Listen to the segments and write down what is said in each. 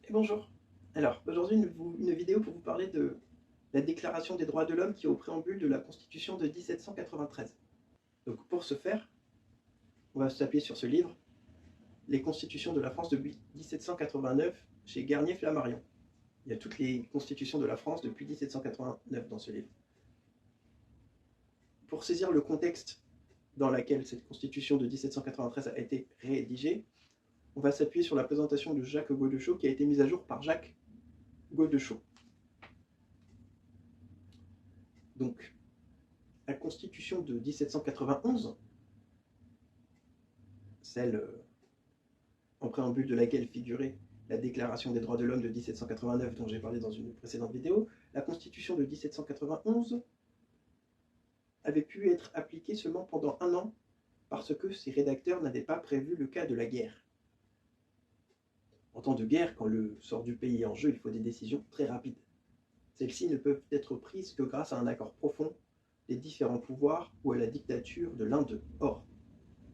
Et bonjour. Alors, aujourd'hui, une vidéo pour vous parler de la Déclaration des droits de l'homme qui est au préambule de la Constitution de 1793. Donc, pour ce faire, on va s'appuyer sur ce livre, Les Constitutions de la France depuis 1789, chez Garnier-Flammarion. Il y a toutes les constitutions de la France depuis 1789 dans ce livre. Pour saisir le contexte dans lequel cette constitution de 1793 a été rédigée, on va s'appuyer sur la présentation de Jacques Godechaux qui a été mise à jour par Jacques Godechaux. Donc, la constitution de 1791, celle en préambule de laquelle figurait la Déclaration des droits de l'homme de 1789 dont j'ai parlé dans une précédente vidéo, la constitution de 1791 avait pu être appliquée seulement pendant un an parce que ses rédacteurs n'avaient pas prévu le cas de la guerre. En temps de guerre, quand le sort du pays est en jeu, il faut des décisions très rapides. Celles-ci ne peuvent être prises que grâce à un accord profond des différents pouvoirs ou à la dictature de l'un d'eux. Or,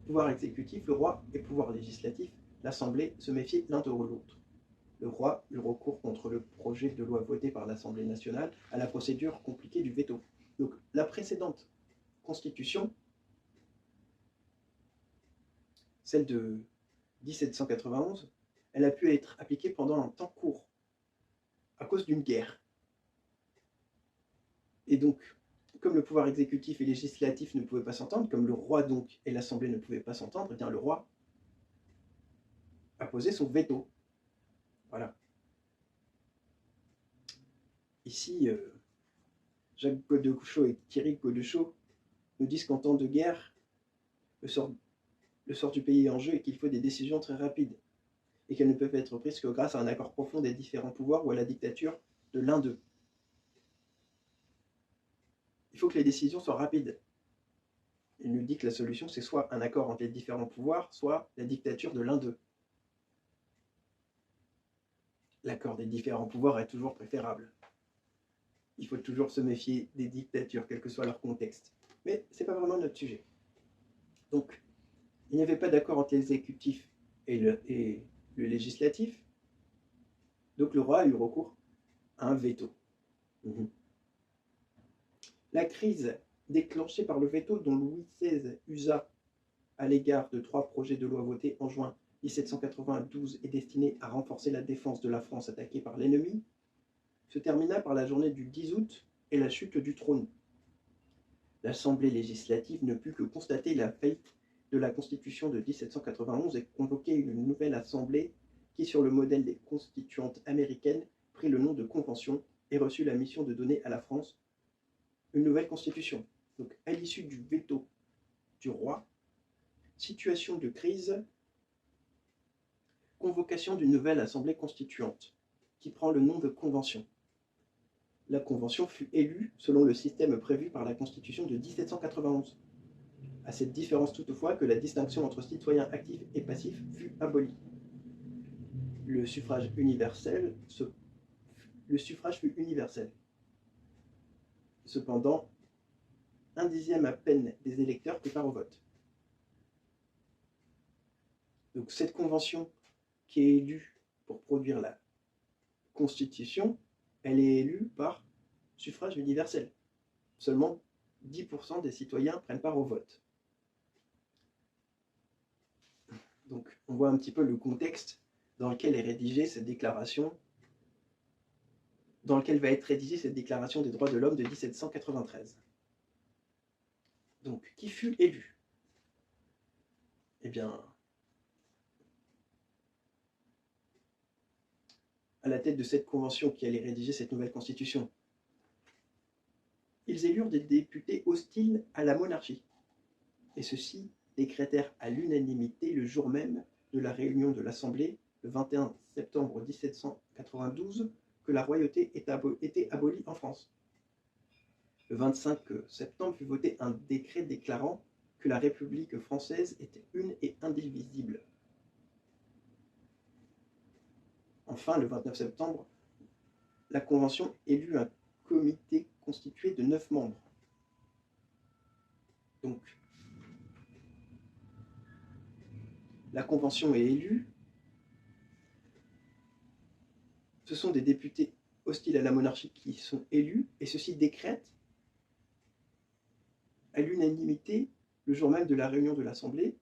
pouvoir exécutif, le roi, et pouvoir législatif, l'Assemblée, se méfiaient l'un de l'autre. Le roi eut recours contre le projet de loi voté par l'Assemblée nationale à la procédure compliquée du veto. Donc la précédente constitution, celle de 1791, elle a pu être appliquée pendant un temps court, à cause d'une guerre. Et donc, comme le pouvoir exécutif et législatif ne pouvaient pas s'entendre, comme le roi donc et l'Assemblée ne pouvaient pas s'entendre, eh bien le roi a posé son veto. Voilà. Ici, Jacques Godechaux et Thierry Godechaux nous disent qu'en temps de guerre, le sort du pays est en jeu et qu'il faut des décisions très rapides, et qu'elles ne peuvent être prises que grâce à un accord profond des différents pouvoirs ou à la dictature de l'un d'eux. Il faut que les décisions soient rapides. Il nous dit que la solution, c'est soit un accord entre les différents pouvoirs, soit la dictature de l'un d'eux. L'accord des différents pouvoirs est toujours préférable. Il faut toujours se méfier des dictatures, quel que soit leur contexte. Mais ce n'est pas vraiment notre sujet. Donc, il n'y avait pas d'accord entre l'exécutif et le législatif. Donc le roi a eu recours à un veto. La crise déclenchée par le veto dont Louis XVI usa à l'égard de 3 projets de loi votés en juin 1792 et destinés à renforcer la défense de la France attaquée par l'ennemi, se termina par la journée du 10 août et la chute du trône. L'Assemblée législative ne put que constater la faillite de la Constitution de 1791 et convoquer une nouvelle Assemblée qui, sur le modèle des constituantes américaines, prit le nom de Convention et reçut la mission de donner à la France une nouvelle Constitution. Donc, à l'issue du veto du roi, situation de crise, convocation d'une nouvelle Assemblée constituante, qui prend le nom de Convention. La Convention fut élue selon le système prévu par la Constitution de 1791. À cette différence toutefois que la distinction entre citoyens actifs et passifs fut abolie. Le suffrage fut universel. Cependant, 1/10 à peine des électeurs préparent au vote. Donc cette convention qui est élue pour produire la Constitution, elle est élue par suffrage universel. Seulement 10% des citoyens prennent part au vote. Donc on voit un petit peu le contexte dans lequel est rédigée cette déclaration, dans lequel va être rédigée cette déclaration des droits de l'homme de 1793. Donc, qui fut élu? Eh bien, à la tête de cette convention qui allait rédiger cette nouvelle constitution, ils élurent des députés hostiles à la monarchie. Et ceux-ci décrétèrent à l'unanimité le jour même de la réunion de l'Assemblée, le 21 septembre 1792, que la royauté était abolie en France. Le 25 septembre fut voté un décret déclarant que la République française était une et indivisible. Enfin, le 29 septembre, la Convention élut un comité constitué de 9 membres. Donc, la Convention est élue, ce sont des députés hostiles à la monarchie qui sont élus, et ceux-ci décrètent à l'unanimité, le jour même de la réunion de l'Assemblée,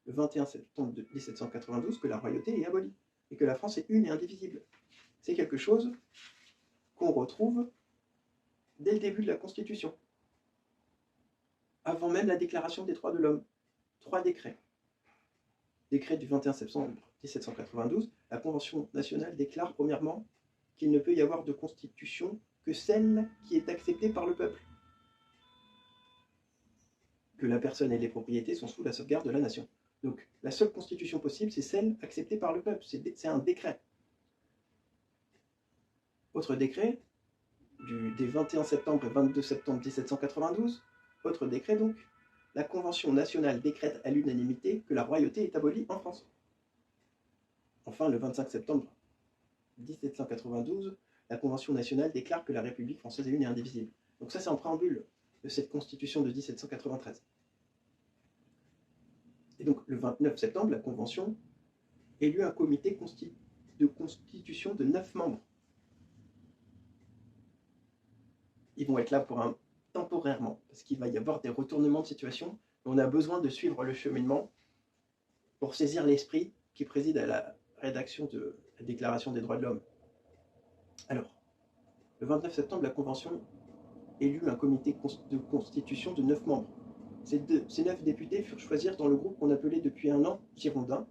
le 21 septembre 1792, que la royauté est abolie, et que la France est une et indivisible. C'est quelque chose qu'on retrouve dès le début de la Constitution, avant même la Déclaration des droits de l'homme. 3 décrets. Décret du 21 septembre 1792, la Convention nationale déclare premièrement qu'il ne peut y avoir de constitution que celle qui est acceptée par le peuple, que la personne et les propriétés sont sous la sauvegarde de la nation. Donc la seule constitution possible, c'est celle acceptée par le peuple, c'est un décret. Autre décret, des 21 septembre et 22 septembre 1792, autre décret donc, la Convention nationale décrète à l'unanimité que la royauté est abolie en France. Enfin, le 25 septembre 1792, la Convention nationale déclare que la République française est une et indivisible. Donc ça, c'est en préambule de cette Constitution de 1793. Et donc, le 29 septembre, la Convention élut un comité de constitution de 9 membres. Ils vont être là pour temporairement, parce qu'il va y avoir des retournements de situation. On a besoin de suivre le cheminement pour saisir l'esprit qui préside à la rédaction de la Déclaration des droits de l'homme. Alors, le 29 septembre, la Convention élut un comité de constitution de 9 membres. Ces 9 députés furent choisis dans le groupe qu'on appelait depuis un an Girondins,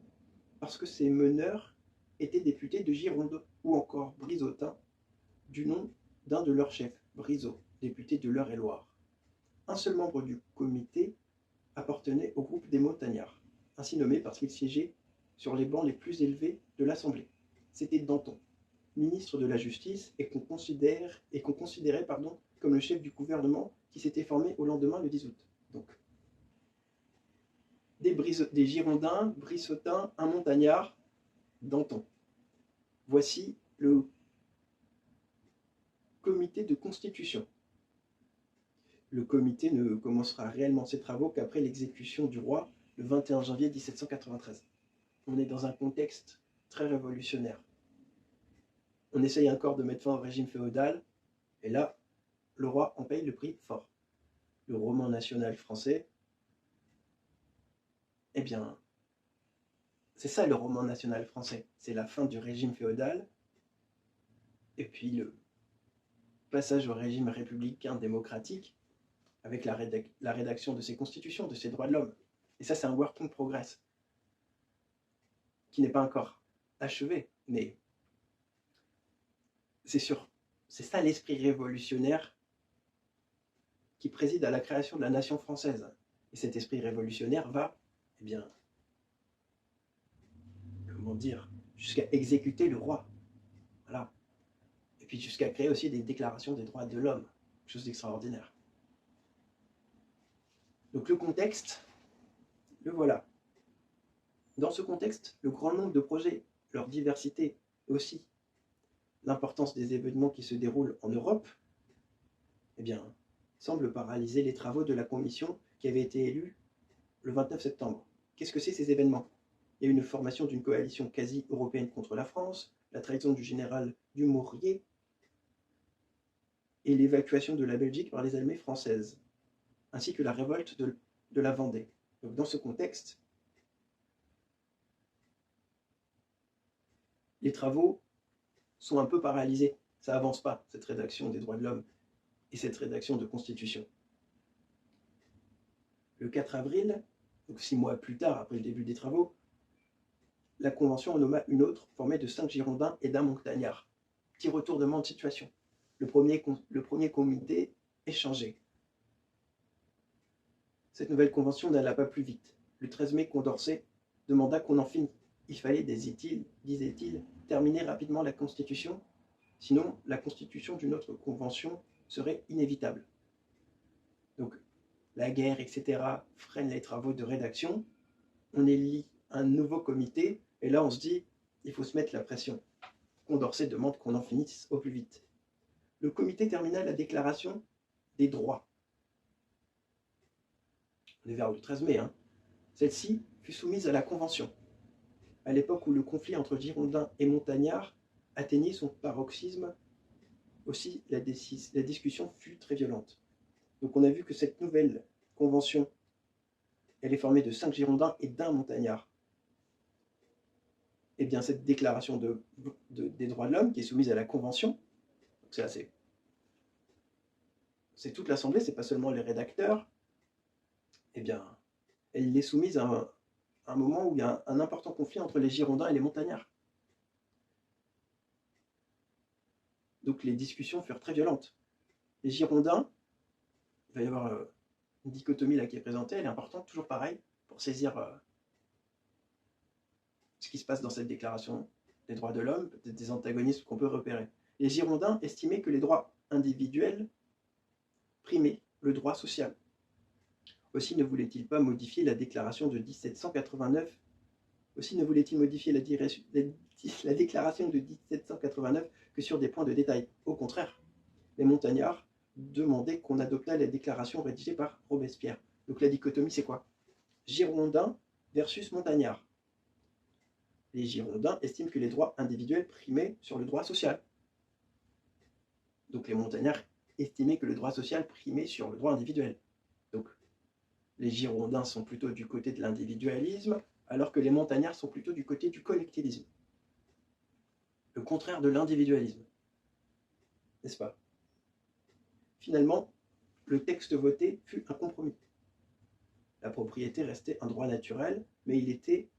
parce que ces meneurs étaient députés de Gironde, ou encore Brizotins, du nom d'un de leurs chefs, Brizot, député de l'Eure-et-Loir. Un seul membre du comité appartenait au groupe des Montagnards, ainsi nommé parce qu'il siégeait sur les bancs les plus élevés de l'Assemblée. C'était Danton, ministre de la Justice, et qu'on considérait comme le chef du gouvernement qui s'était formé au lendemain le 10 août. Donc, des Girondins, Brissotins, un Montagnard, Danton. Voici le comité de constitution. Le comité ne commencera réellement ses travaux qu'après l'exécution du roi le 21 janvier 1793. On est dans un contexte très révolutionnaire. On essaye encore de mettre fin au régime féodal, et là, le roi en paye le prix fort. Le roman national français, eh bien, c'est ça le roman national français. C'est la fin du régime féodal, et puis le passage au régime républicain démocratique, avec la rédaction de ces constitutions, de ces droits de l'homme. Et ça, c'est un work in progress, qui n'est pas encore achevé, mais c'est ça l'esprit révolutionnaire qui préside à la création de la nation française. Et cet esprit révolutionnaire va, eh bien, comment dire, jusqu'à exécuter le roi. Voilà. Et puis jusqu'à créer aussi des déclarations des droits de l'homme, chose d'extraordinaire. Donc le contexte, le voilà. Dans ce contexte, le grand nombre de projets, leur diversité aussi, l'importance des événements qui se déroulent en Europe, eh bien, semble paralyser les travaux de la commission qui avait été élue le 29 septembre. Qu'est-ce que c'est ces événements? Il y a eu une formation d'une coalition quasi-européenne contre la France, la trahison du général Dumouriez et l'évacuation de la Belgique par les armées françaises, ainsi que la révolte de la Vendée. Donc dans ce contexte, les travaux sont un peu paralysés. Ça avance pas, cette rédaction des droits de l'homme et cette rédaction de constitution. Le 4 avril, donc 6 mois plus tard, après le début des travaux, la Convention en nomma une autre, formée de 5 Girondins et d'un Montagnard. Petit retournement de situation. Le premier comité est changé. Cette nouvelle convention n'alla pas plus vite. Le 13 mai, Condorcet demanda qu'on en finisse. Il fallait, disait-il, terminer rapidement la Constitution, sinon la constitution d'une autre convention serait inévitable. Donc, la guerre, etc., freine les travaux de rédaction. On élit un nouveau comité, et là on se dit, il faut se mettre la pression. Condorcet demande qu'on en finisse au plus vite. Le comité termina la déclaration des droits. On est vers le 13 mai. Celle-ci fut soumise à la Convention. À l'époque où le conflit entre Girondins et Montagnards atteignait son paroxysme, aussi la discussion fut très violente. Donc on a vu que cette nouvelle convention, elle est formée de 5 Girondins et d'1 montagnard. Et bien cette déclaration des droits de l'homme qui est soumise à la Convention, c'est toute l'Assemblée, c'est pas seulement les rédacteurs, et bien elle est soumise à un moment où il y a un important conflit entre les Girondins et les montagnards. Donc les discussions furent très violentes. Les Girondins, il va y avoir une dichotomie là qui est présentée, elle est importante, toujours pareil, pour saisir ce qui se passe dans cette déclaration des droits de l'homme, peut-être des antagonismes qu'on peut repérer. Les Girondins estimaient que les droits individuels primaient le droit social. Aussi ne voulait-il pas modifier la déclaration de 1789 Aussi ne voulait-il modifier la déclaration de 1789 que sur des points de détail. Au contraire, les montagnards demandaient qu'on adoptât la déclaration rédigée par Robespierre. Donc la dichotomie, c'est quoi? Girondins versus montagnards. Les Girondins estiment que les droits individuels primaient sur le droit social. Donc les montagnards estimaient que le droit social primait sur le droit individuel. Donc les Girondins sont plutôt du côté de l'individualisme, alors que les montagnards sont plutôt du côté du collectivisme. Le contraire de l'individualisme. N'est-ce pas? Finalement, le texte voté fut un compromis. La propriété restait un droit naturel, mais il était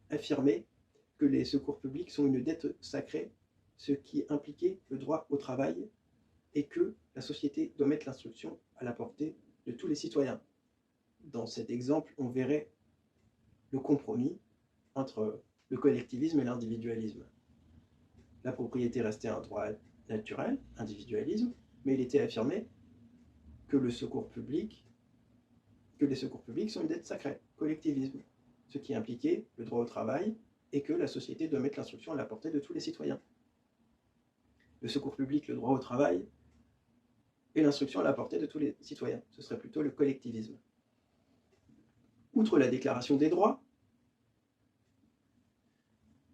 affirmé que les secours publics sont une dette sacrée, ce qui impliquait le droit au travail, et que la société doit mettre l'instruction à la portée de tous les citoyens. Dans cet exemple, on verrait le compromis entre le collectivisme et l'individualisme. La propriété restait un droit naturel, individualisme, mais il était affirmé que les secours publics sont une dette sacrée, collectivisme, ce qui impliquait le droit au travail et que la société doit mettre l'instruction à la portée de tous les citoyens. Le secours public, le droit au travail et l'instruction à la portée de tous les citoyens. Ce serait plutôt le collectivisme. Outre la déclaration des droits,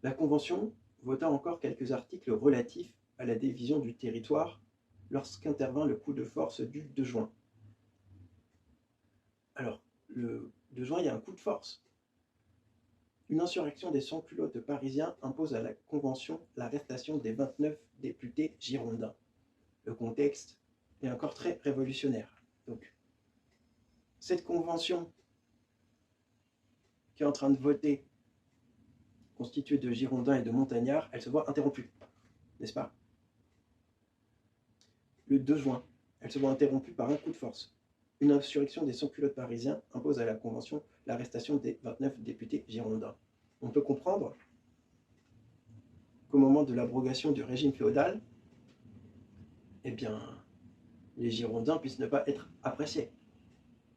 la Convention vota encore quelques articles relatifs à la division du territoire lorsqu'intervint le coup de force du 2 juin. Alors, le 2 juin, il y a un coup de force. Une insurrection des sans-culottes parisiens impose à la Convention l'arrestation des 29 députés girondins. Le contexte est encore très révolutionnaire. Donc, cette Convention qui est en train de voter, constituée de Girondins et de Montagnards, elle se voit interrompue, n'est-ce pas? Le 2 juin, elle se voit interrompue par un coup de force. Une insurrection des sans-culottes parisiens impose à la Convention l'arrestation des 29 députés girondins. On peut comprendre qu'au moment de l'abrogation du régime féodal, eh bien, les Girondins puissent ne pas être appréciés.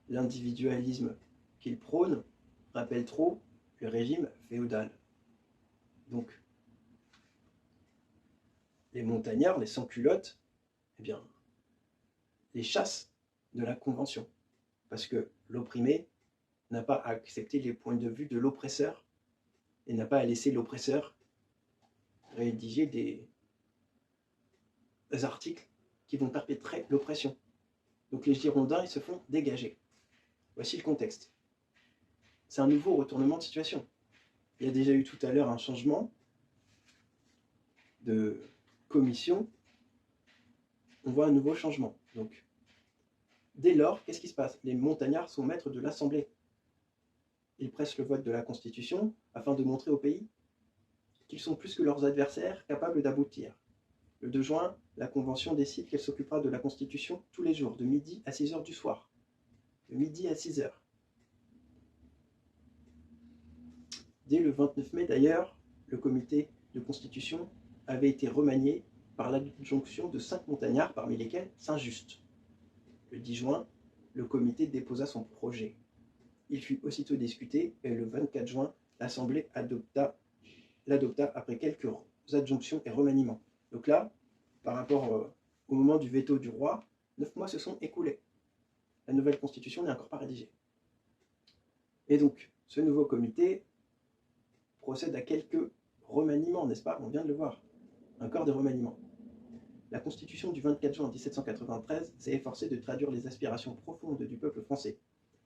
L'individualisme qu'ils prônent rappelle trop le régime féodal. Donc, les montagnards, les sans-culottes, eh bien, les chassent de la Convention, parce que l'opprimé n'a pas à accepter les points de vue de l'oppresseur et n'a pas à laisser l'oppresseur rédiger des articles qui vont perpétrer l'oppression. Donc les Girondins, ils se font dégager. Voici le contexte. C'est un nouveau retournement de situation. Il y a déjà eu tout à l'heure un changement de commission. On voit un nouveau changement. Donc, dès lors, qu'est-ce qui se passe? Les montagnards sont maîtres de l'Assemblée. Ils pressent le vote de la Constitution afin de montrer au pays qu'ils sont plus que leurs adversaires, capables d'aboutir. Le 2 juin, la Convention décide qu'elle s'occupera de la Constitution tous les jours, de midi à 6 heures du soir. De midi à 6 heures. Dès le 29 mai, d'ailleurs, le comité de Constitution avait été remanié par l'adjonction de 5 montagnards, parmi lesquels Saint-Just. Le 10 juin, le comité déposa son projet. Il fut aussitôt discuté et le 24 juin, l'Assemblée l'adopta après quelques adjonctions et remaniements. Donc là, par rapport au moment du veto du roi, 9 mois se sont écoulés. La nouvelle constitution n'est encore pas rédigée. Et donc, ce nouveau comité procède à quelques remaniement, n'est-ce pas? On vient de le voir, un corps de remaniement. La Constitution du 24 juin 1793 s'est efforcée de traduire les aspirations profondes du peuple français.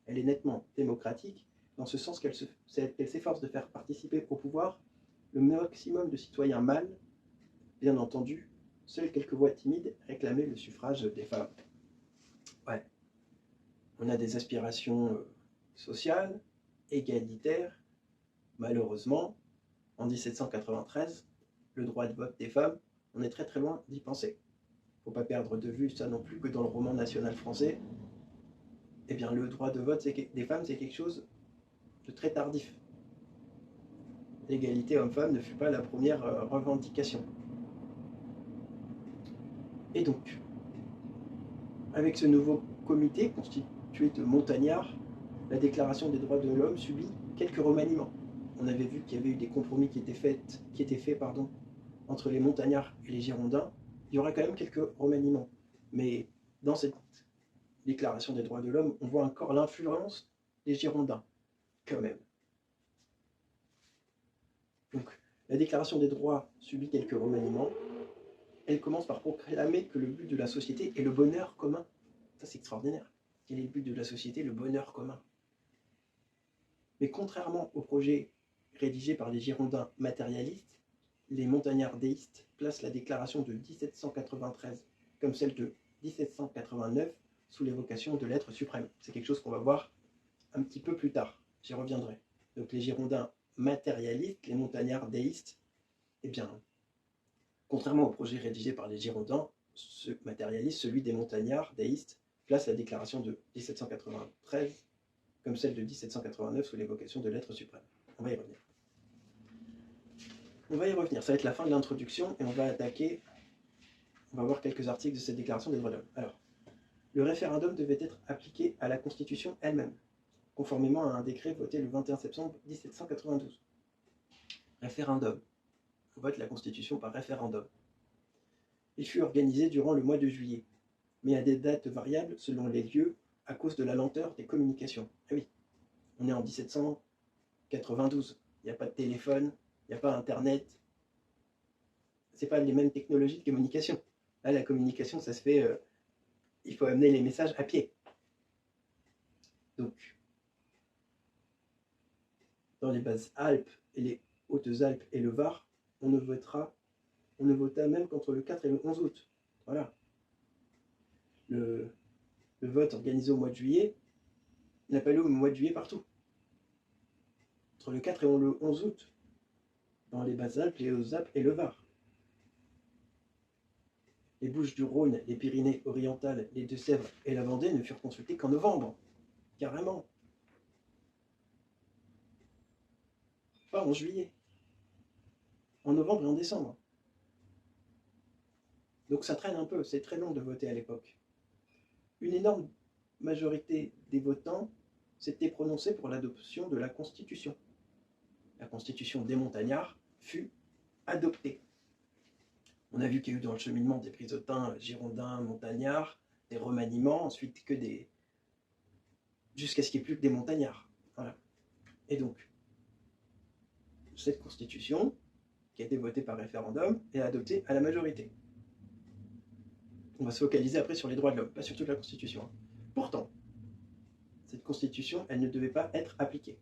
Elle est nettement démocratique, dans ce sens qu'elle s'efforce de faire participer au pouvoir le maximum de citoyens mâles. Bien entendu, seules quelques voix timides réclamaient le suffrage des femmes. Ouais, on a des aspirations sociales, égalitaires. Malheureusement, en 1793, le droit de vote des femmes, on est très très loin d'y penser. Il ne faut pas perdre de vue ça non plus que dans le roman national français, eh bien le droit de vote des femmes, c'est quelque chose de très tardif. L'égalité homme-femme ne fut pas la première revendication. Et donc, avec ce nouveau comité constitué de montagnards, la Déclaration des droits de l'homme subit quelques remaniements. On avait vu qu'il y avait eu des compromis qui étaient faits entre les montagnards et les Girondins. Il y aura quand même quelques remaniements. Mais dans cette Déclaration des droits de l'homme, on voit encore l'influence des Girondins, quand même. Donc, la Déclaration des droits subit quelques remaniements. Elle commence par proclamer que le but de la société est le bonheur commun. Ça, c'est extraordinaire. Quel est le but de la société? Le bonheur commun. Mais contrairement au projet rédigé par les Girondins matérialistes, les montagnards déistes placent la déclaration de 1793 comme celle de 1789 sous l'évocation de l'être suprême. C'est quelque chose qu'on va voir un petit peu plus tard. J'y reviendrai. Donc les Girondins matérialistes, les montagnards déistes, eh bien, contrairement au projet rédigé par les Girondins, ce matérialiste, celui des montagnards déistes, place la déclaration de 1793 comme celle de 1789 sous l'évocation de l'être suprême. On va y revenir. Ça va être la fin de l'introduction et on va voir quelques articles de cette déclaration des droits de l'homme. Alors, le référendum devait être appliqué à la Constitution elle-même, conformément à un décret voté le 21 septembre 1792. Référendum. On vote la Constitution par référendum. Il fut organisé durant le mois de juillet, mais à des dates variables selon les lieux à cause de la lenteur des communications. Ah oui, on est en 1792, il n'y a pas de téléphone, il n'y a pas Internet, c'est pas les mêmes technologies de communication. Là, la communication, ça se fait, il faut amener les messages à pied. Donc, dans les basses Alpes et les Hautes-Alpes et le Var, on ne vota même qu'entre le 4 et le 11 août. Voilà. Le vote organisé au mois de juillet n'a pas lieu au mois de juillet partout. Entre le 4 et le 11 août, dans les Basses-Alpes, les Hautes-Alpes et le Var. Les Bouches-du-Rhône, les Pyrénées orientales, les Deux-Sèvres et la Vendée ne furent consultés qu'en novembre. Carrément. Pas en juillet. En novembre et en décembre. Donc ça traîne un peu, c'est très long de voter à l'époque. Une énorme majorité des votants s'était prononcée pour l'adoption de la Constitution. La Constitution des montagnards fut adoptée. On a vu qu'il y a eu dans le cheminement des brisotins, girondins, montagnards, des remaniements, ensuite jusqu'à ce qu'il n'y ait plus que des montagnards. Voilà. Et donc, cette Constitution, qui a été votée par référendum, est adoptée à la majorité. On va se focaliser après sur les droits de l'homme, pas sur toute la Constitution. Pourtant, cette Constitution, elle ne devait pas être appliquée.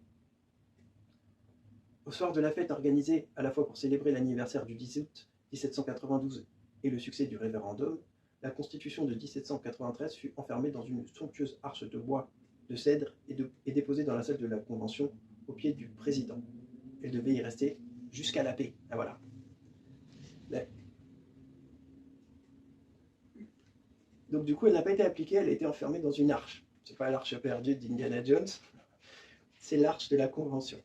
Au soir de la fête organisée à la fois pour célébrer l'anniversaire du 10 août 1792 et le succès du référendum, la Constitution de 1793 fut enfermée dans une somptueuse arche de bois de cèdre et déposée dans la salle de la Convention au pied du président. Elle devait y rester jusqu'à la paix. Ah, voilà. Donc du coup, elle n'a pas été appliquée, elle a été enfermée dans une arche. C'est pas l'arche perdue d'Indiana Jones, c'est l'arche de la Convention.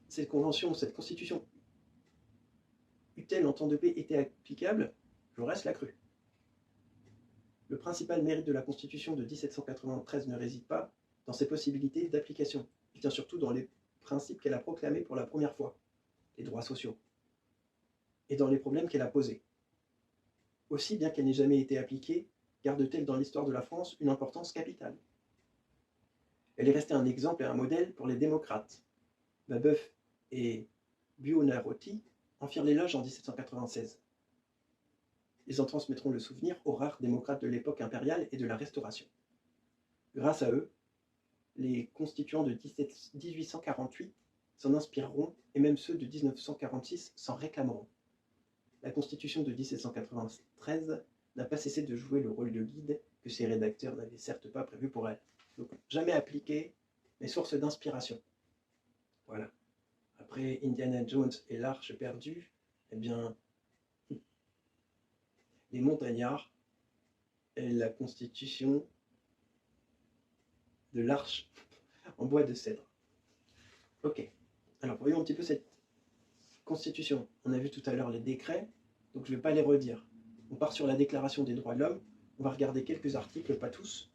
Cette convention, cette constitution, eût-elle en temps de paix été applicable? Jaurès l'a cru. Le principal mérite de la Constitution de 1793 ne réside pas dans ses possibilités d'application. Il tient surtout dans les principes qu'elle a proclamés pour la première fois, les droits sociaux, et dans les problèmes qu'elle a posés. Aussi, bien qu'elle n'ait jamais été appliquée, garde-t-elle dans l'histoire de la France une importance capitale. Elle est restée un exemple et un modèle pour les démocrates. Babeuf et Buonarroti en firent l'éloge en 1796. Ils en transmettront le souvenir aux rares démocrates de l'époque impériale et de la Restauration. Grâce à eux, les constituants de 1848 s'en inspireront et même ceux de 1946 s'en réclameront. La Constitution de 1793 n'a pas cessé de jouer le rôle de guide que ses rédacteurs n'avaient certes pas prévu pour elle. Donc, jamais appliquée, mais source d'inspiration. Voilà. Après Indiana Jones et l'Arche perdue, eh bien, les montagnards et la constitution de l'Arche en bois de cèdre. Ok. Alors, voyons un petit peu cette constitution. On a vu tout à l'heure les décrets, donc je ne vais pas les redire. On part sur la Déclaration des droits de l'homme. On va regarder quelques articles, pas tous.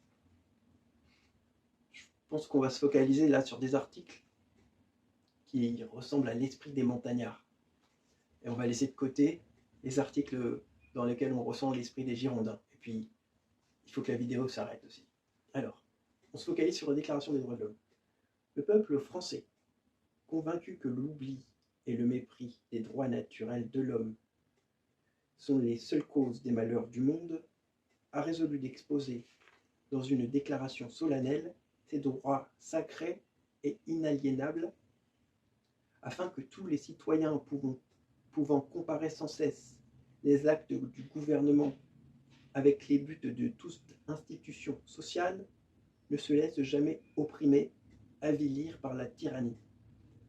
Je pense qu'on va se focaliser là sur des articles qui ressemblent à l'esprit des montagnards. Et on va laisser de côté les articles dans lesquels on ressent l'esprit des Girondins. Et puis, il faut que la vidéo s'arrête aussi. Alors, on se focalise sur la Déclaration des droits de l'homme. Le peuple français, convaincu que l'oubli et le mépris des droits naturels de l'homme sont les seules causes des malheurs du monde, a résolu d'exposer dans une déclaration solennelle ses droits sacrés et inaliénables, afin que tous les citoyens pouvant comparer sans cesse les actes du gouvernement avec les buts de toute institution sociale, ne se laissent jamais opprimer, avilir par la tyrannie,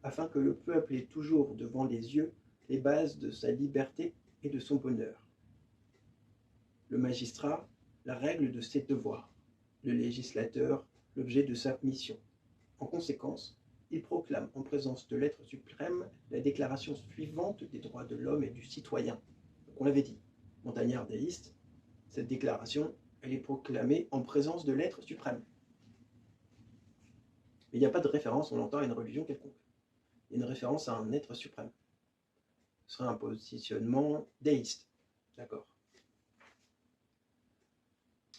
afin que le peuple ait toujours devant les yeux les bases de sa liberté et de son bonheur. Le magistrat, la règle de ses devoirs, le législateur, l'objet de sa mission. En conséquence, il proclame en présence de l'être suprême la déclaration suivante des droits de l'homme et du citoyen. Donc on l'avait dit, montagnard déiste, cette déclaration, elle est proclamée en présence de l'être suprême. Mais il n'y a pas de référence, on l'entend, à une religion quelconque. Il y a une référence à un être suprême. Ce serait un positionnement déiste. D'accord.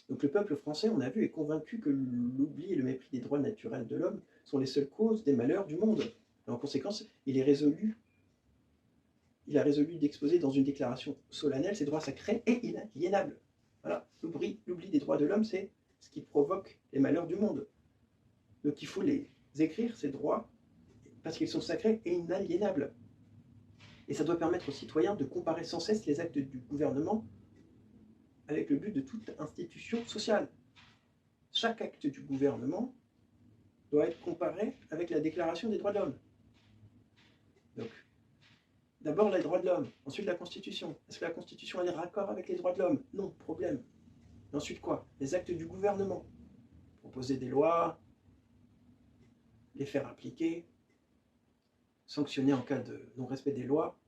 Donc le peuple français, on a vu, est convaincu que l'oubli et le mépris des droits naturels de l'homme sont les seules causes des malheurs du monde. Et en conséquence, il a résolu d'exposer dans une déclaration solennelle ses droits sacrés et inaliénables. Voilà, l'oubli des droits de l'homme, c'est ce qui provoque les malheurs du monde. Donc il faut les écrire, ces droits, parce qu'ils sont sacrés et inaliénables. Et ça doit permettre aux citoyens de comparer sans cesse les actes du gouvernement avec le but de toute institution sociale. Chaque acte du gouvernement doit être comparé avec la Déclaration des droits de l'homme. Donc, d'abord les droits de l'homme, ensuite la Constitution. Est-ce que la Constitution est raccord avec les droits de l'homme? Non, problème. Et ensuite quoi? Les actes du gouvernement. Proposer des lois, les faire appliquer, sanctionner en cas de non-respect des lois.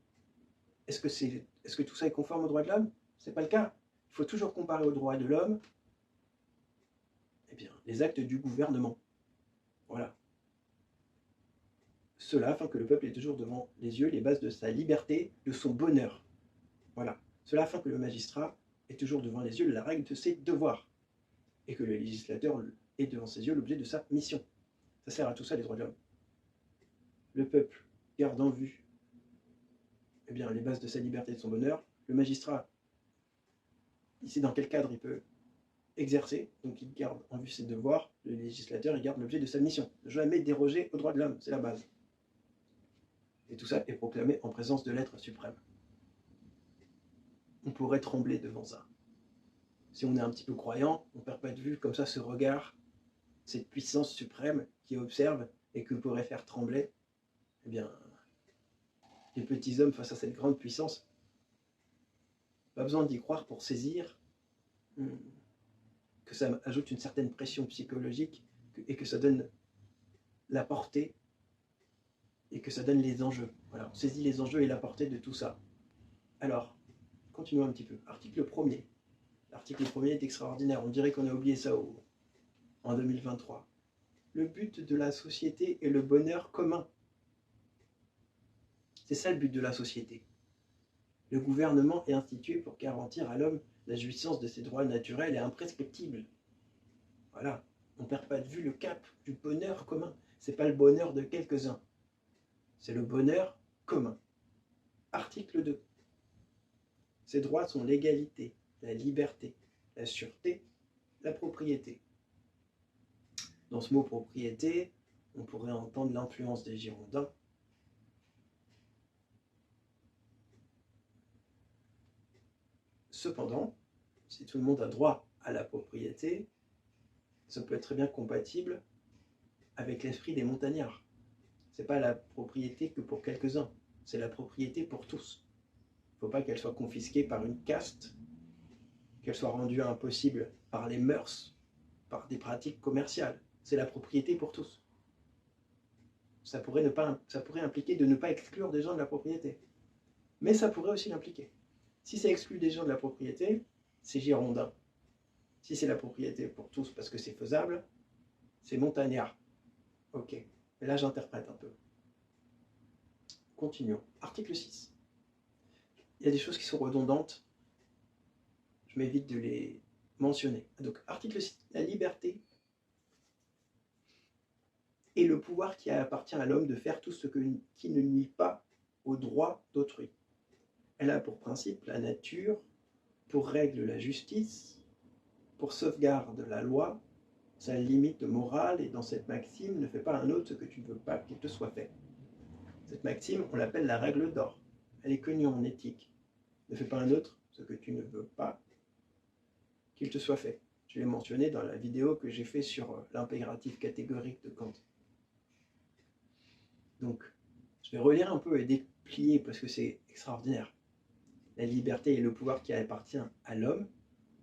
Est-ce que tout ça est conforme aux droits de l'homme? Ce n'est pas le cas. Il faut toujours comparer aux droits de l'homme les actes du gouvernement. Voilà. Cela afin que le peuple ait toujours devant les yeux les bases de sa liberté, de son bonheur. Voilà. Cela afin que le magistrat ait toujours devant les yeux la règle de ses devoirs. Et que le législateur ait devant ses yeux l'objet de sa mission. Ça sert à tout ça, les droits de l'homme. Le peuple garde en vue les bases de sa liberté et de son bonheur. Le magistrat, il sait dans quel cadre il peut exercer, donc il garde en vue ses devoirs. Le législateur, il garde l'objet de sa mission. Ne jamais déroger aux droits de l'homme, c'est la base. Et tout ça est proclamé en présence de l'être suprême. On pourrait trembler devant ça. Si on est un petit peu croyant, on ne perd pas de vue comme ça ce regard, cette puissance suprême qui observe et que pourrait faire trembler. Les petits hommes face à cette grande puissance, pas besoin d'y croire pour saisir que ça ajoute une certaine pression psychologique et que ça donne la portée et que ça donne les enjeux. Voilà, on saisit les enjeux et la portée de tout ça. Alors, continuons un petit peu. Article 1er. L'article 1er est extraordinaire. On dirait qu'on a oublié ça en 2023. Le but de la société est le bonheur commun. C'est ça le but de la société. Le gouvernement est institué pour garantir à l'homme la jouissance de ses droits naturels et imprescriptibles. Voilà, on ne perd pas de vue le cap du bonheur commun. Ce n'est pas le bonheur de quelques-uns. c'est le bonheur commun. Article 2. Ces droits sont l'égalité, la liberté, la sûreté, la propriété. Dans ce mot propriété, on pourrait entendre l'influence des Girondins. Cependant, si tout le monde a droit à la propriété, ça peut être très bien compatible avec l'esprit des montagnards. Ce n'est pas la propriété que pour quelques-uns, c'est la propriété pour tous. Il ne faut pas qu'elle soit confisquée par une caste, qu'elle soit rendue impossible par les mœurs, par des pratiques commerciales. C'est la propriété pour tous. Ça pourrait impliquer de ne pas exclure des gens de la propriété. Mais ça pourrait aussi l'impliquer. Si ça exclut des gens de la propriété, c'est girondin. Si c'est la propriété pour tous parce que c'est faisable, c'est montagnard. Ok, mais là j'interprète un peu. Continuons. Article 6. Il y a des choses qui sont redondantes. Je m'évite de les mentionner. Donc, article 6. La liberté est le pouvoir qui appartient à l'homme de faire tout ce qui ne nuit pas aux droits d'autrui. Elle a pour principe la nature, pour règle la justice, pour sauvegarde la loi, sa limite morale, et dans cette maxime, ne fais pas à un autre ce que tu ne veux pas qu'il te soit fait. Cette maxime, on l'appelle la règle d'or. Elle est connue en éthique. Ne fais pas à un autre ce que tu ne veux pas qu'il te soit fait. Je l'ai mentionné dans la vidéo que j'ai fait sur l'impératif catégorique de Kant. Donc, je vais relire un peu et déplier parce que c'est extraordinaire. La liberté est le pouvoir qui appartient à l'homme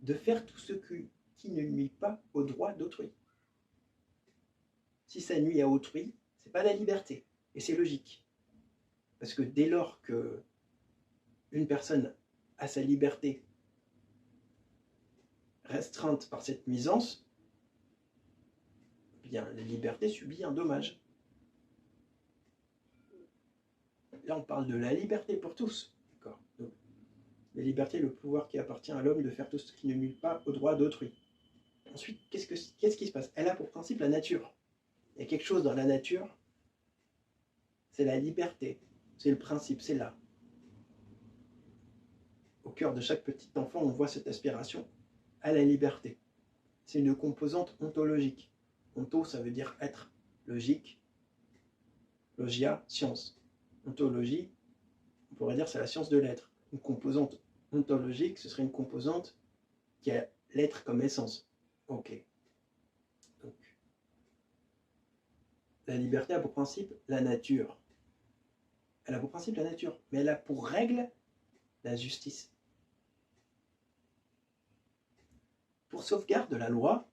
de faire tout ce qui ne nuit pas aux droits d'autrui. Si ça nuit à autrui, c'est pas la liberté. Et c'est logique. Parce que dès lors que une personne a sa liberté restreinte par cette nuisance, eh bien la liberté subit un dommage. Là, on parle de la liberté pour tous. D'accord. Donc, la liberté est le pouvoir qui appartient à l'homme de faire tout ce qui ne nuit pas aux droits d'autrui. Ensuite, qu'est-ce qui se passe? Elle a pour principe la nature. Il y a quelque chose dans la nature, c'est la liberté, c'est le principe, c'est là. Au cœur de chaque petit enfant, on voit cette aspiration à la liberté. C'est une composante ontologique. Onto, ça veut dire être. Logique, logia, science. Ontologie, on pourrait dire c'est la science de l'être. Une composante ontologique, ce serait une composante qui a l'être comme essence. Ok. Donc, la liberté a pour principe la nature. Elle a pour principe la nature, mais elle a pour règle la justice. Pour sauvegarde de la loi,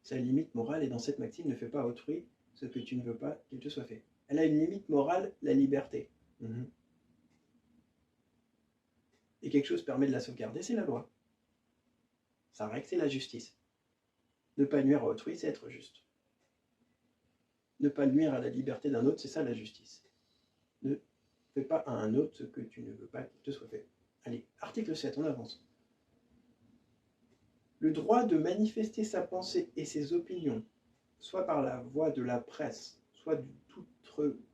sa limite morale est dans cette maxime, ne fais pas à autrui ce que tu ne veux pas qu'il te soit fait. Elle a une limite morale, la liberté. Et quelque chose permet de la sauvegarder, c'est la loi. Sa règle, c'est la justice. Ne pas nuire à autrui, c'est être juste. Ne pas nuire à la liberté d'un autre, c'est ça la justice. Ne fais pas à un autre ce que tu ne veux pas qu'il te soit fait. Allez, article 7, on avance. Le droit de manifester sa pensée et ses opinions, soit par la voie de la presse, soit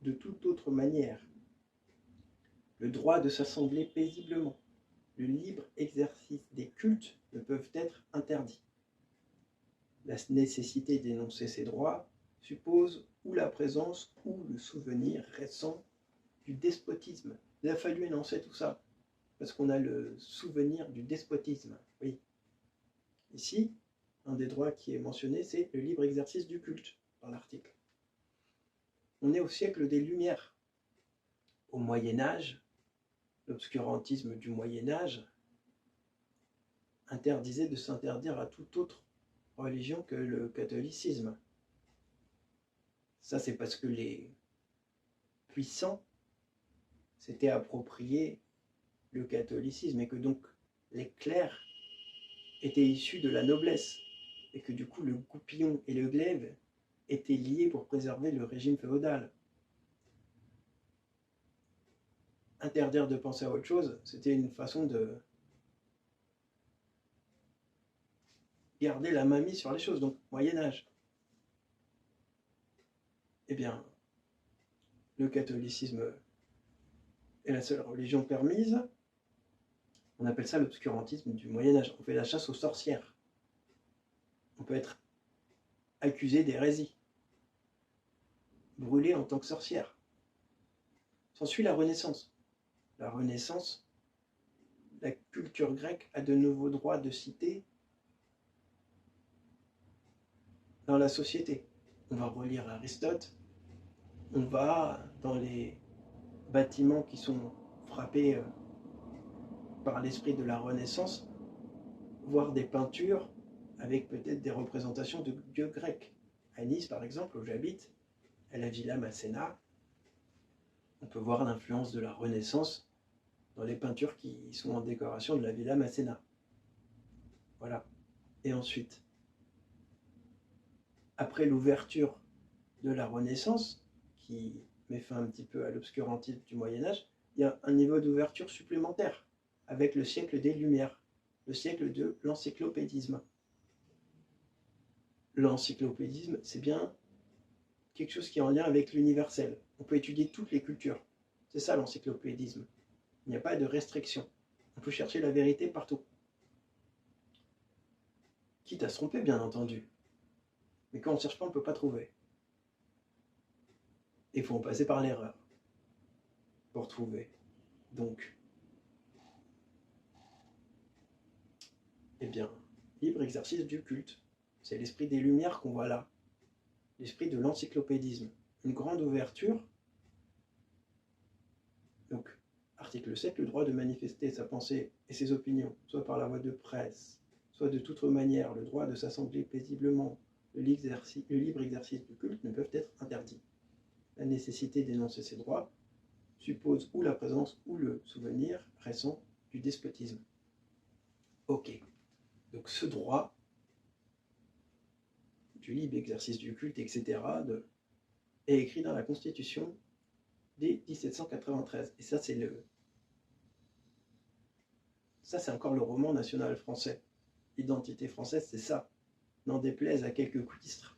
de toute autre manière. Le droit de s'assembler paisiblement, le libre exercice des cultes ne peuvent être interdits. La nécessité d'énoncer ces droits suppose ou la présence ou le souvenir récent du despotisme. Il a fallu énoncer tout ça, parce qu'on a le souvenir du despotisme. Oui. Ici, un des droits qui est mentionné, c'est le libre exercice du culte, dans l'article. On est au siècle des Lumières. Au Moyen-Âge, l'obscurantisme du Moyen-Âge interdisait de s'interdire à toute autre religion que le catholicisme. Ça, c'est parce que les puissants s'étaient approprié le catholicisme et que donc les clercs étaient issus de la noblesse et que du coup le goupillon et le glaive étaient liés pour préserver le régime féodal. Interdire de penser à autre chose, c'était une façon de garder la main mise sur les choses, donc Moyen-Âge. Eh bien, le catholicisme est la seule religion permise. On appelle ça l'obscurantisme du Moyen-Âge. On fait la chasse aux sorcières. On peut être accusé d'hérésie, brûlé en tant que sorcière. S'ensuit la Renaissance. La Renaissance, la culture grecque a de nouveaux droits de cité dans la société. On va relire Aristote, on va dans les bâtiments qui sont frappés par l'esprit de la Renaissance, voir des peintures avec peut-être des représentations de dieux grecs. À Nice, par exemple, où j'habite, à la Villa Masséna, on peut voir l'influence de la Renaissance dans les peintures qui sont en décoration de la Villa Masséna. Voilà. Et ensuite, après l'ouverture de la Renaissance, qui met fin un petit peu à l'obscurantisme du Moyen-Âge, il y a un niveau d'ouverture supplémentaire avec le siècle des Lumières, le siècle de l'encyclopédisme. L'encyclopédisme, c'est bien quelque chose qui est en lien avec l'universel. On peut étudier toutes les cultures. C'est ça l'encyclopédisme. Il n'y a pas de restriction. On peut chercher la vérité partout. Quitte à se tromper, bien entendu. Mais quand on ne cherche pas, on ne peut pas trouver. Il faut en passer par l'erreur pour trouver. Donc, eh bien, libre exercice du culte. C'est l'esprit des Lumières qu'on voit là. L'esprit de l'encyclopédisme. Une grande ouverture. Donc, article 7, le droit de manifester sa pensée et ses opinions, soit par la voie de presse, soit de toute manière, le droit de s'assembler paisiblement, le libre exercice du culte ne peuvent être interdits. La nécessité d'énoncer ces droits suppose ou la présence ou le souvenir récent du despotisme. Ok, donc ce droit du libre exercice du culte, etc., est écrit dans la Constitution dès 1793. Et ça, c'est encore le roman national français. L'identité française, c'est ça. N'en déplaise à quelques coutistres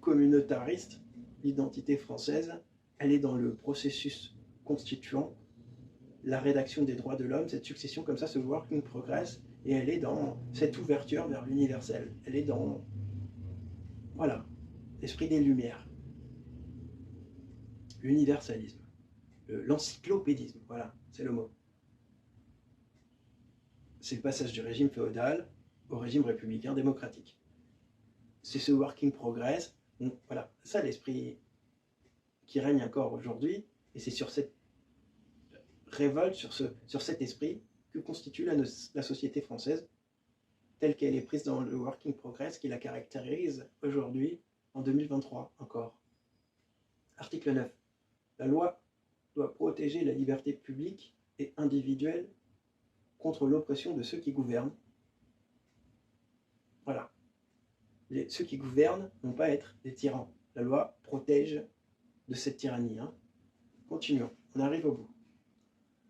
communautariste, l'identité française, elle est dans le processus constituant, la rédaction des droits de l'homme, cette succession comme ça, ce working progress, et elle est dans cette ouverture vers l'universel. Elle est dans, voilà, l'esprit des Lumières, l'universalisme, l'encyclopédisme, voilà, c'est le mot. C'est le passage du régime féodal au régime républicain démocratique. C'est ce working progress. Donc, voilà, ça l'esprit qui règne encore aujourd'hui, et c'est sur cette révolte, sur cet esprit que constitue la société française, telle qu'elle est prise dans le working progress, qui la caractérise aujourd'hui, en 2023 encore. Article 9. La loi doit protéger la liberté publique et individuelle contre l'oppression de ceux qui gouvernent. Voilà. Ceux qui gouvernent n'ont pas à être des tyrans. La loi protège de cette tyrannie. Continuons, on arrive au bout.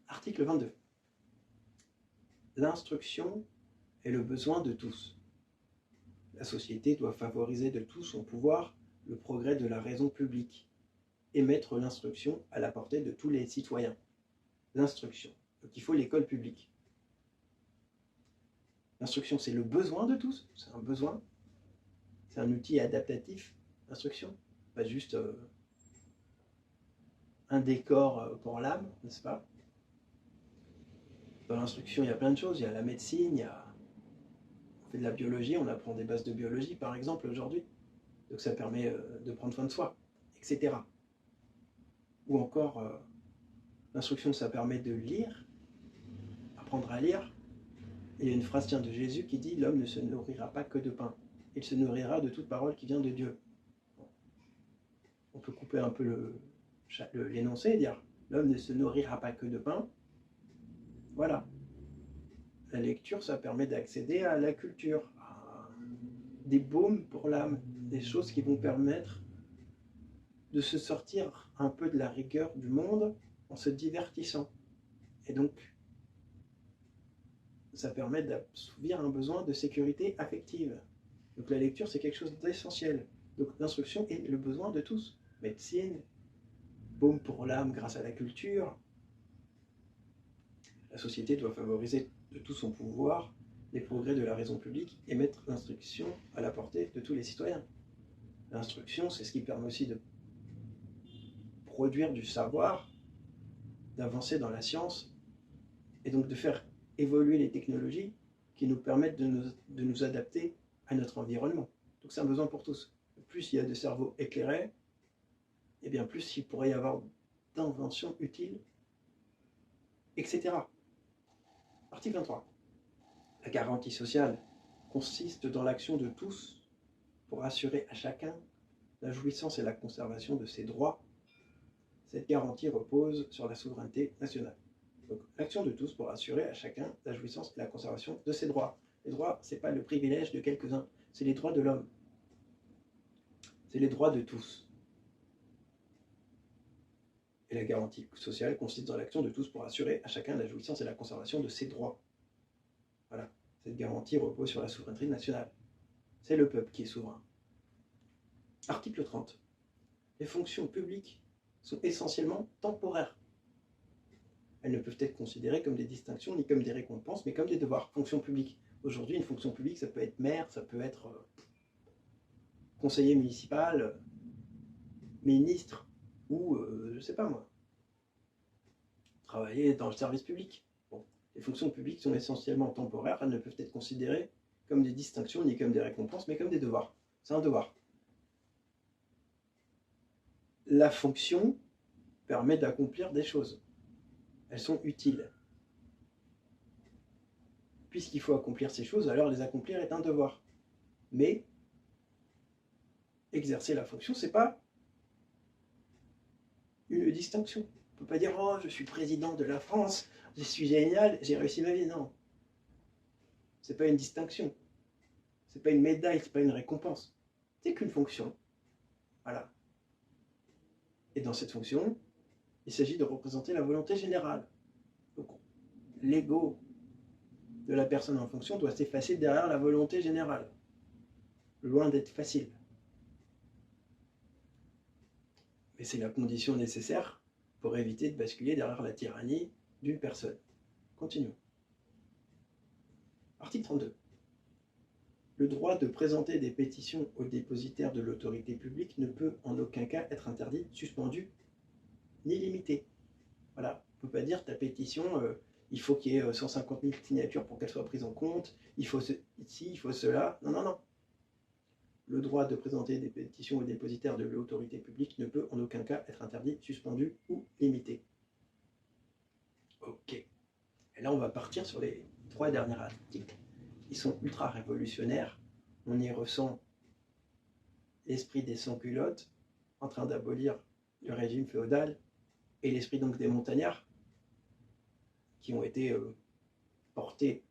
Article 22. L'instruction est le besoin de tous. La société doit favoriser de tout son pouvoir le progrès de la raison publique et mettre l'instruction à la portée de tous les citoyens. L'instruction. Donc il faut l'école publique. L'instruction, c'est le besoin de tous. C'est un besoin. C'est un outil adaptatif, l'instruction. Pas juste un décor pour l'âme, n'est-ce pas? Dans l'instruction, il y a plein de choses. Il y a la médecine, on fait de la biologie, on apprend des bases de biologie, par exemple, aujourd'hui. Donc ça permet de prendre soin de soi, etc. Ou encore, l'instruction, ça permet de lire, apprendre à lire. Et il y a une phrase de Jésus qui dit « L'homme ne se nourrira pas que de pain. Il se nourrira de toute parole qui vient de Dieu. » On peut couper un peu l'énoncé et dire « L'homme ne se nourrira pas que de pain. » Voilà. La lecture, ça permet d'accéder à la culture, à des baumes pour l'âme, des choses qui vont permettre de se sortir un peu de la rigueur du monde en se divertissant. Et donc, ça permet d'assouvir un besoin de sécurité affective. Donc la lecture, c'est quelque chose d'essentiel. Donc l'instruction est le besoin de tous. Médecine, baume pour l'âme grâce à la culture. La société doit favoriser de tout son pouvoir les progrès de la raison publique et mettre l'instruction à la portée de tous les citoyens. L'instruction, c'est ce qui permet aussi de produire du savoir, d'avancer dans la science, et donc de faire évoluer les technologies qui nous permettent de nous adapter à notre environnement. Donc c'est un besoin pour tous. Plus il y a de cerveaux éclairés, et bien plus il pourrait y avoir d'inventions utiles, etc. Article 23. La garantie sociale consiste dans l'action de tous pour assurer à chacun la jouissance et la conservation de ses droits. Cette garantie repose sur la souveraineté nationale. Donc, l'action de tous pour assurer à chacun la jouissance et la conservation de ses droits. Les droits, ce n'est pas le privilège de quelques-uns, c'est les droits de l'homme. C'est les droits de tous. Et la garantie sociale consiste dans l'action de tous pour assurer à chacun la jouissance et la conservation de ses droits. Voilà. Cette garantie repose sur la souveraineté nationale. C'est le peuple qui est souverain. Article 30. Les fonctions publiques sont essentiellement temporaires. Elles ne peuvent être considérées comme des distinctions ni comme des récompenses, mais comme des devoirs. Fonction publique. Aujourd'hui, une fonction publique, ça peut être maire, ça peut être conseiller municipal, ministre, ou, je ne sais pas moi, travailler dans le service public. Bon. Les fonctions publiques sont essentiellement temporaires, elles ne peuvent être considérées comme des distinctions ni comme des récompenses, mais comme des devoirs. C'est un devoir. La fonction permet d'accomplir des choses. Elles sont utiles. Puisqu'il faut accomplir ces choses, alors les accomplir est un devoir. Mais exercer la fonction, c'est pas une distinction. On ne peut pas dire « Oh, je suis président de la France, je suis génial, j'ai réussi ma vie ». Non. C'est pas une distinction. C'est pas une médaille, c'est pas une récompense. C'est qu'une fonction. Voilà. Et dans cette fonction, il s'agit de représenter la volonté générale. Donc, l'ego de la personne en fonction doit s'effacer derrière la volonté générale. Loin d'être facile. Mais c'est la condition nécessaire pour éviter de basculer derrière la tyrannie d'une personne. Continuons. Article 32. Le droit de présenter des pétitions aux dépositaires de l'autorité publique ne peut en aucun cas être interdit, suspendu, ni limité. Voilà, on ne peut pas dire ta pétition, il faut qu'il y ait 150 000 signatures pour qu'elle soit prise en compte, il faut il faut cela. Non, non, non. Le droit de présenter des pétitions aux dépositaires de l'autorité publique ne peut en aucun cas être interdit, suspendu ou limité. Ok. Et là, on va partir sur les 3 derniers articles. Ils sont ultra révolutionnaires. On y ressent l'esprit des sans-culottes en train d'abolir le régime féodal et l'esprit donc des montagnards qui ont été portés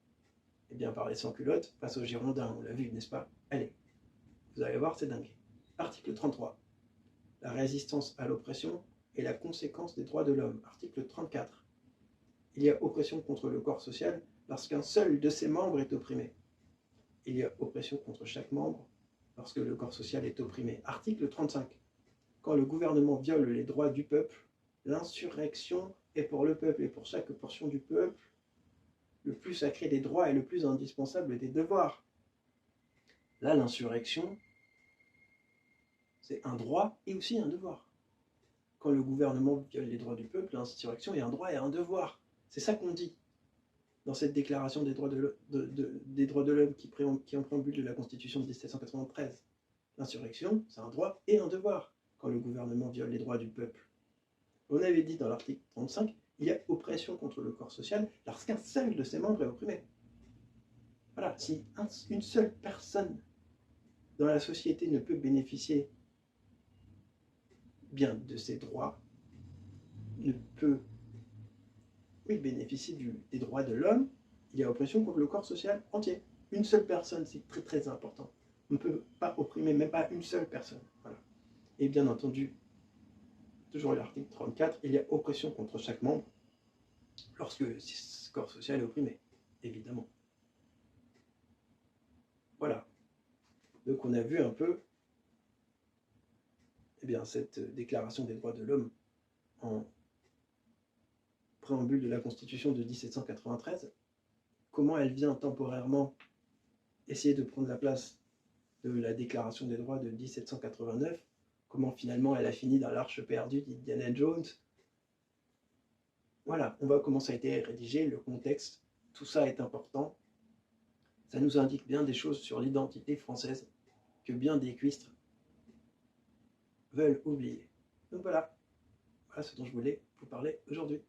par les sans-culottes face aux Girondins. On l'a vu, n'est-ce pas? Allez, vous allez voir, c'est dingue. Article 33. La résistance à l'oppression est la conséquence des droits de l'homme. Article 34. Il y a oppression contre le corps social lorsqu'un seul de ses membres est opprimé. Il y a oppression contre chaque membre lorsque le corps social est opprimé. Article 35. Quand le gouvernement viole les droits du peuple, l'insurrection est pour le peuple et pour chaque portion du peuple le plus sacré des droits et le plus indispensable des devoirs. Là, l'insurrection, c'est un droit et aussi un devoir. Quand le gouvernement viole les droits du peuple, l'insurrection est un droit et un devoir. C'est ça qu'on dit dans cette déclaration des droits de l'homme qui en préambule de la Constitution de 1793. L'insurrection, c'est un droit et un devoir quand le gouvernement viole les droits du peuple. On avait dit dans l'article 35, il y a oppression contre le corps social lorsqu'un seul de ses membres est opprimé. Voilà, si une seule personne dans la société ne peut bénéficier bien de ses droits, ne peut bénéficier des droits de l'homme, il y a oppression contre le corps social entier. Une seule personne, c'est très très important. On ne peut pas opprimer même pas une seule personne. Voilà. Et bien entendu, toujours l'article 34, il y a oppression contre chaque membre lorsque ce corps social est opprimé, évidemment. Voilà. Donc on a vu un peu eh bien, cette déclaration des droits de l'homme en préambule de la Constitution de 1793, comment elle vient temporairement essayer de prendre la place de la Déclaration des droits de 1789, comment finalement elle a fini dans l'arche perdue d'Indiana Jones. Voilà, on voit comment ça a été rédigé, le contexte, tout ça est important. Ça nous indique bien des choses sur l'identité française que bien des cuistres veulent oublier. Donc voilà, voilà ce dont je voulais vous parler aujourd'hui.